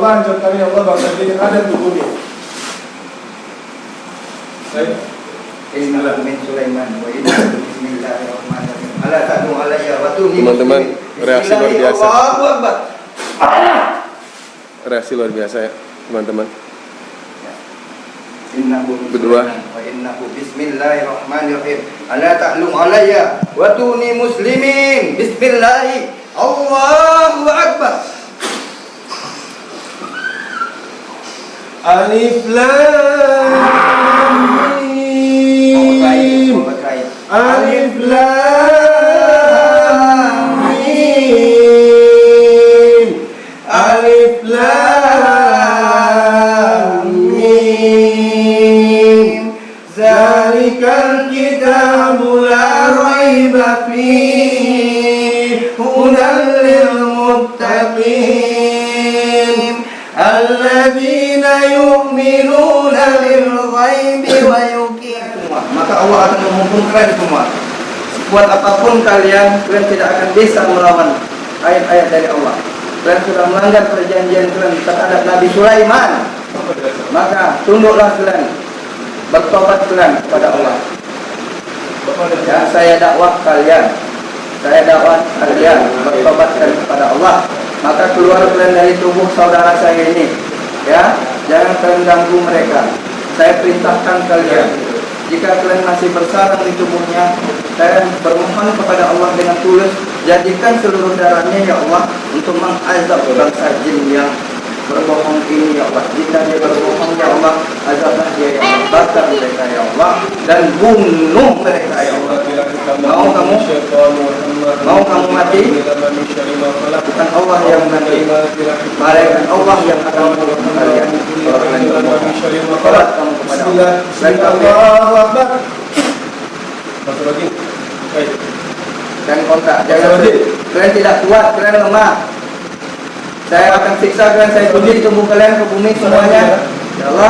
Allah hancurkan ya Allah bangsa ini yang ada di bumi. Baik. Inna min Sulaiman wa inna bismillahirrahmanirrahim. Ala ta'lu alayya wa tuni. Teman-teman, reaksi luar biasa. Allahu Akbar. Reaksi luar biasa ya, teman-teman. Innahu Berdua. wa innahu bismillahirrahmanirrahim. Ala ta'lu alayya wa tuni muslimin. Bismillah. Allahu Akbar. Alif Lam Mim. Alif Lam Mim. Alif Lam Mim. Zalikal kitabu la raiba fihi hudan lil muttaqin alladzina yu'minuna bil ghaibi wa yuqimuna. Maka Allah akan menghukum kalian semua. Sekuat apapun kalian tidak akan bisa melawan ayat-ayat dari Allah. Kalian sudah melanggar perjanjian kalian terhadap Nabi Sulaiman. Maka tunduklah kalian, bertobat kalian kepada Allah. Ya, saya dakwah kalian bertobat kalian kepada Allah. Maka keluar kalian dari tubuh saudara saya ini, ya, jangan kalian ganggu mereka. Saya perintahkan kalian, jika kalian masih bersarang di tubuhnya, saya bermohon kepada Allah dengan tulus, jadikan seluruh darahnya ya Allah untuk mengazab bangsa jin yang berbohong ini ya Allah. Jika dia berbohong ya Allah, azablah dia ya Allah, bakar mereka ya Allah, dan bunuh mereka ya Allah. Mau kamu mati? Bukan Allah yang mati, malaikat Allah yang akan membunuh kalian. Sholat kamu kepada Allah. Dan kontak, jangan kalian tidak kuat, kalian lemah. Saya akan siksa kalian, saya tulis tubuh kalian ke bumi semuanya. Ya Allah,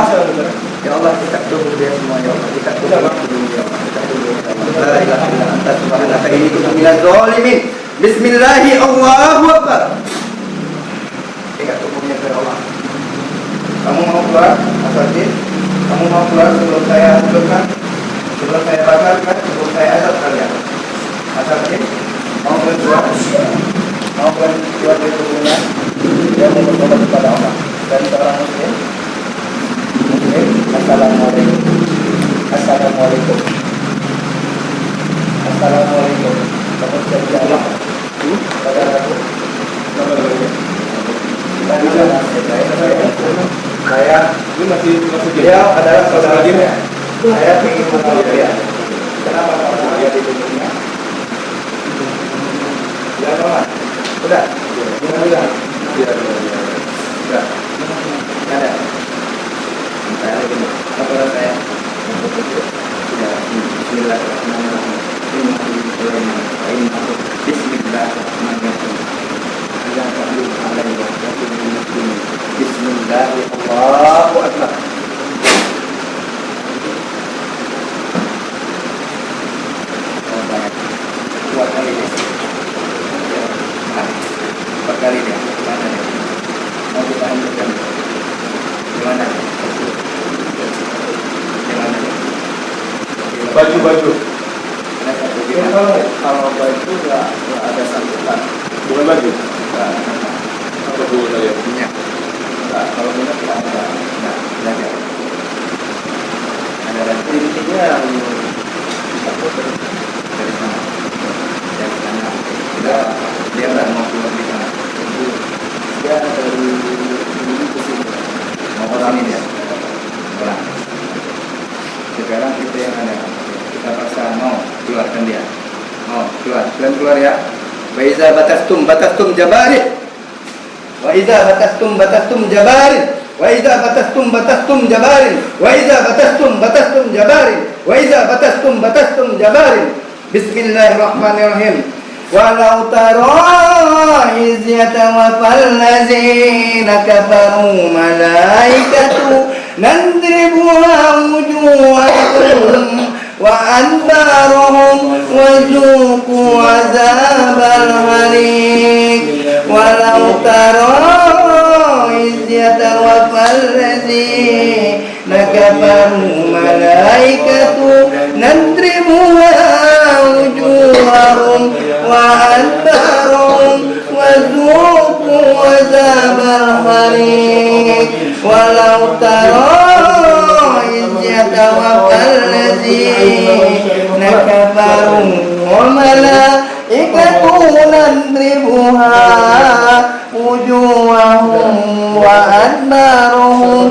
ya Allah, kita tubuh dia semua ya Allah, kita tubuh ya Allah, kita tubuh ya Allah. La ilaha illa anta subhanaka inni kuntu minaz zalimin. Bismillahi Allahu Akbar. Ikat tubuhnya ke Allah. Kamu mau keluar, Aswadin? Kamu mau keluar sebelum saya hancurkan, sebelum saya bakarkan, sebelum saya azab kalian? Aswadin, mau keluar? Mau keluar dari tubuhnya? Dia mau bertobat kepada Allah dan seorang muslim. Assalamualaikum. Assalamualaikum. Assalamualaikum. Kamu bisa jawab pada aku. Saya Ini masih dia adalah saudara saya. Saya ingin mengenal dia. Kenapa kamu ada di tubuhnya? Ya, Mama. Sudah. Sudah. Sudah. Ada. Saya lagi apa saya? Sudah. Bismillahirrahmanirrahim. Bismillahirrahmanirrahim. Bismillahirrahmanirrahim. Allahu Akbar. Kuat kali ini. Kuat kali ini. Mana dia? Mau kita hancurkan? Gimana? Gimana? baju. Kalau baju nggak ada santunan. Bukan baju. Apa dulu saya minyak? Kalau minyak nggak ada. Nggak ada. Ada intinya yang kita potong dari sana. Dari sana. Dia nggak mau keluar di sana. Dia dari dulu ke sini. Mau ke sini dia. Pulang. Sekarang kita yang ada. Kita paksa mau keluarkan dia. Mau keluar. Keluar ya. Wa iza batastum jabarin. Wa iza batastum jabarin. Wa iza batastum jabarin. Wa iza batastum jabarin. Wa iza batastum jabarin. Bismillahirrahmanirrahim. Walau tara iz yatawaffal ladzina kafaru malaikatu nadribu wujuhahum wa adbarahum wa zuqu azabal hariq. Walau tara إذ يتوفى الذين كفروا ملائكة نضربها وجوههم وأدبارهم وذوقوا عذاب الحريق ولو ترى إذ يتوفى الذين كفروا وملائكة نضربها وجوههم وأدبارهم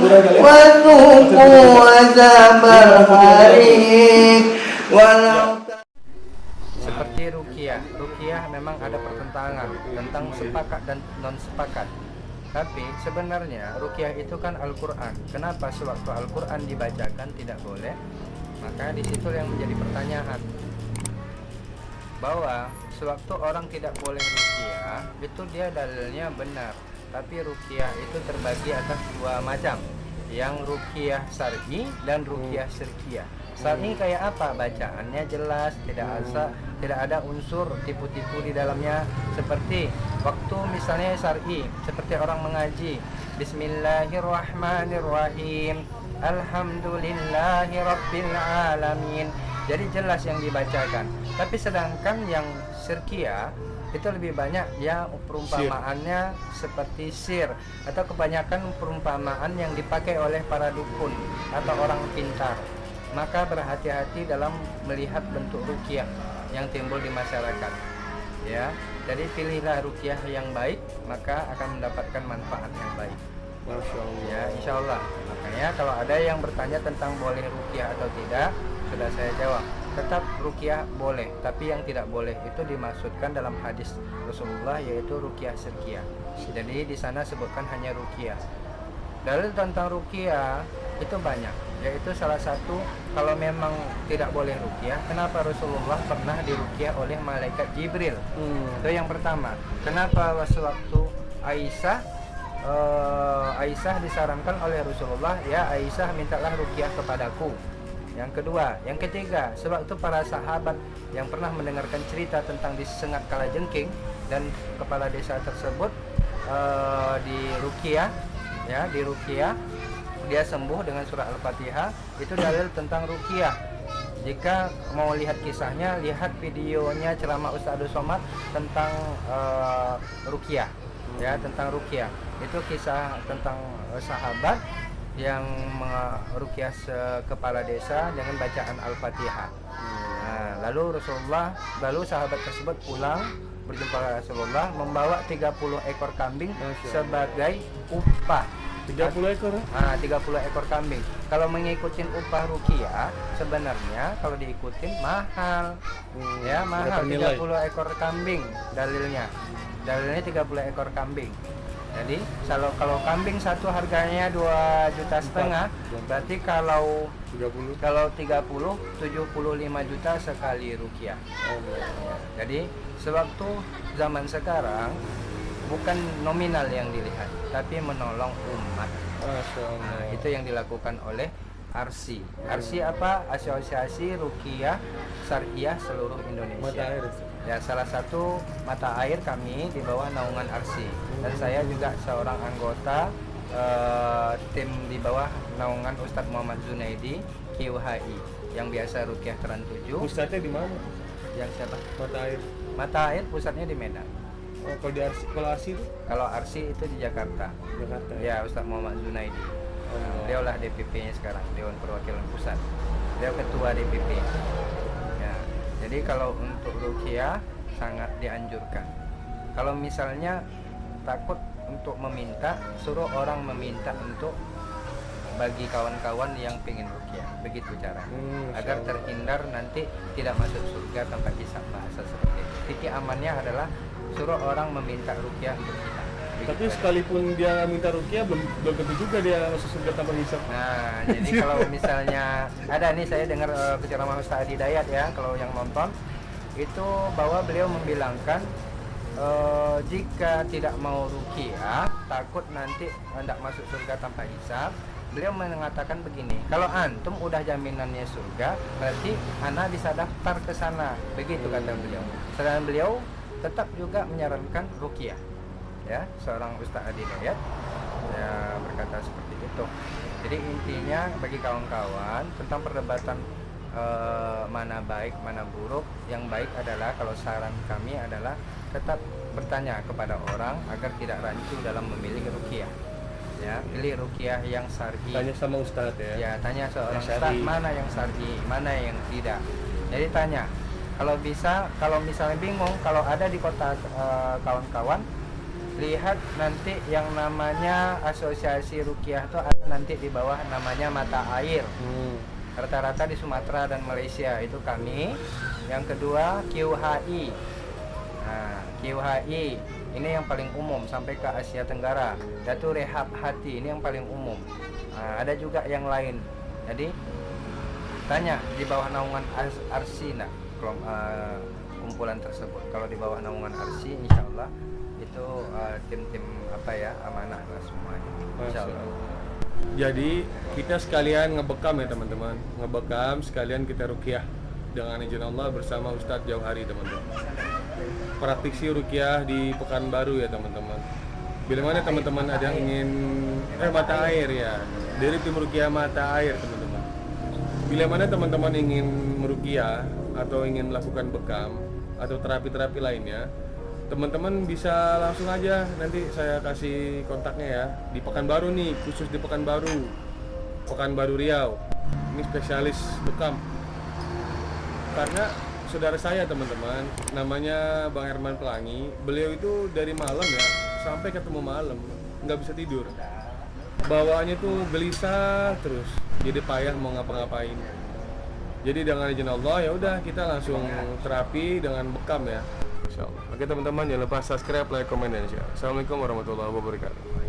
وذوقوا عذاب الحريق ولو Seperti ruqyah. Ruqyah memang ada pertentangan tentang sepakat dan non sepakat. Tapi sebenarnya ruqyah itu kan Al-Quran. Kenapa sewaktu Al-Quran dibacakan tidak boleh? Maka di situ yang menjadi pertanyaan, bahwa sewaktu orang tidak boleh ruqyah itu dia dalilnya benar. Tapi ruqyah itu terbagi atas dua macam, yang ruqyah syar'i dan ruqyah syirkiyah. Syar'i kayak apa? Bacaannya jelas, tidak ada unsur tipu-tipu di dalamnya. Seperti waktu misalnya syar'i, seperti orang mengaji, Bismillahirrahmanirrahim, Alhamdulillahi Rabbil Alamin. Jadi jelas yang dibacakan. Tapi sedangkan yang syirkiyah itu lebih banyak ya perumpamaannya seperti sir, atau kebanyakan perumpamaan yang dipakai oleh para dukun atau orang pintar. Maka berhati-hati dalam melihat bentuk ruqyah yang timbul di masyarakat. Ya, jadi pilihlah ruqyah yang baik, maka akan mendapatkan manfaat yang baik. Masya Allah. Ya, insya Allah. Makanya kalau ada yang bertanya tentang boleh ruqyah atau tidak, sudah saya jawab. Tetap ruqyah boleh, tapi yang tidak boleh itu dimaksudkan dalam hadis Rasulullah, yaitu ruqyah syirkiyah. Jadi di sana sebutkan hanya ruqyah. Dalil tentang ruqyah itu banyak, yaitu salah satu, kalau memang tidak boleh ruqyah, kenapa Rasulullah pernah diruqyah oleh malaikat Jibril? Itu yang pertama. Kenapa waktu Aisyah disarankan oleh Rasulullah, ya Aisyah mintalah ruqyah kepadaku. Yang kedua, yang ketiga, sewaktu para sahabat yang pernah mendengarkan cerita tentang disengat kalajengking dan kepala desa tersebut diruqyah, ya diruqyah, dia sembuh dengan surah Al-Fatihah, itu dalil tentang ruqyah. Jika mau lihat kisahnya, lihat videonya ceramah Ustadz Somad tentang ruqyah, ya tentang ruqyah. Itu kisah tentang sahabat yang meruqyah kepala desa dengan bacaan Al-Fatihah. Nah, lalu sahabat tersebut pulang berjumpa Rasulullah membawa 30 ekor kambing sebagai upah. 30 ekor? 30 ekor kambing. Kalau mengikutin upah ruqyah, sebenarnya kalau diikutin mahal. Ya, mahal. 30 ekor kambing dalilnya. Dalilnya 30 ekor kambing. Jadi kalau kambing satu harganya 2,5 juta, berarti kalau 30 75 juta sekali ruqyah. Ya, jadi sewaktu zaman sekarang bukan nominal yang dilihat, tapi menolong umat. Nah, itu yang dilakukan oleh ARSI. ARSI apa? Asosiasi Ruqyah Syariah Seluruh Indonesia. Ya, salah satu mata air kami di bawah naungan ARSI. Dan saya juga seorang anggota tim di bawah naungan Ustadz Muhammad Zunaidi QHI yang biasa Ruqyah Teran 7. Pusatnya di mana? Yang siapa? Mata air. Mata air pusatnya di Medan. Oh, kalau ARSI itu? Kalau ARSI itu di Jakarta. Jakarta. Ya, Ustadz Muhammad Zunaidi. Beliau lah DPP-nya sekarang, Dewan Perwakilan Pusat. Beliau ketua DPP. Ya, jadi kalau untuk ruqyah sangat dianjurkan. Kalau misalnya takut untuk meminta, suruh orang meminta untuk bagi kawan-kawan yang pengen ruqyah. Begitu caranya. Agar terhindar nanti tidak masuk surga tanpa hisab, bahasa seperti itu. Titik amannya adalah suruh orang meminta ruqyah untuk kita. Tapi sekalipun dia minta ruqyah belum tentu juga dia masuk surga tanpa hisab. Nah, jadi kalau misalnya ada nih, saya dengar ceramah Ustaz Adi Dayat ya, kalau yang nonton itu bahwa beliau membilangkan jika tidak mau ruqyah, takut nanti hendak masuk surga tanpa hisab. Beliau mengatakan begini, kalau antum udah jaminannya surga, berarti ana bisa daftar ke sana. Begitu kata beliau. Sedangkan beliau tetap juga menyarankan ruqyah. Ya, seorang Ustaz Adi Dayat saya berkata seperti itu. Jadi intinya bagi kawan-kawan tentang perdebatan mana baik mana buruk, yang baik adalah, kalau saran kami adalah tetap bertanya kepada orang agar tidak rancu dalam memilih ruqyah. Ya, pilih ruqyah yang syar'i. Tanya sama ustadz ya. Ya, tanya seorang Yang ustaz syar'i. mana yang syar'i, mana yang tidak. Jadi tanya. Kalau bisa, kalau misalnya bingung, kalau ada di kota kawan-kawan, lihat nanti yang namanya asosiasi ruqyah itu ada nanti di bawah namanya mata air. Rata-rata di Sumatera dan Malaysia itu kami. Yang kedua QHI. Nah, QHI ini yang paling umum sampai ke Asia Tenggara. Datu Rehab Hati ini yang paling umum. Nah, ada juga yang lain. Jadi tanya di bawah naungan Arsina kumpulan tersebut. Kalau di bawah naungan Arsi, insya Allah itu tim-tim amanah lah semuanya. Insya Allah. Jadi kita sekalian ngebekam ya teman-teman, ngebekam sekalian kita ruqyah dengan izin Allah bersama Ustadz Jauhari teman-teman. Praktisi ruqyah di Pekanbaru ya teman-teman. Bila mana teman-teman ada yang ingin mata air ya, dari tim ruqyah mata air teman-teman. Bila mana teman-teman ingin meruqyah atau ingin melakukan bekam atau terapi-terapi lainnya, teman-teman bisa langsung aja, nanti saya kasih kontaknya ya, di Pekanbaru nih, khusus di Pekanbaru Riau. Ini spesialis bekam. Karena saudara saya teman-teman, namanya Bang Herman Pelangi, beliau itu dari malam ya sampai ketemu malam nggak bisa tidur, bawaannya tuh gelisah terus, jadi payah mau ngapa-ngapain. Jadi dengan izin Allah ya udah kita langsung terapi dengan bekam ya, insyaallah. Oke teman-teman, jangan lupa subscribe, like, comment, dan share. Assalamualaikum warahmatullahi wabarakatuh.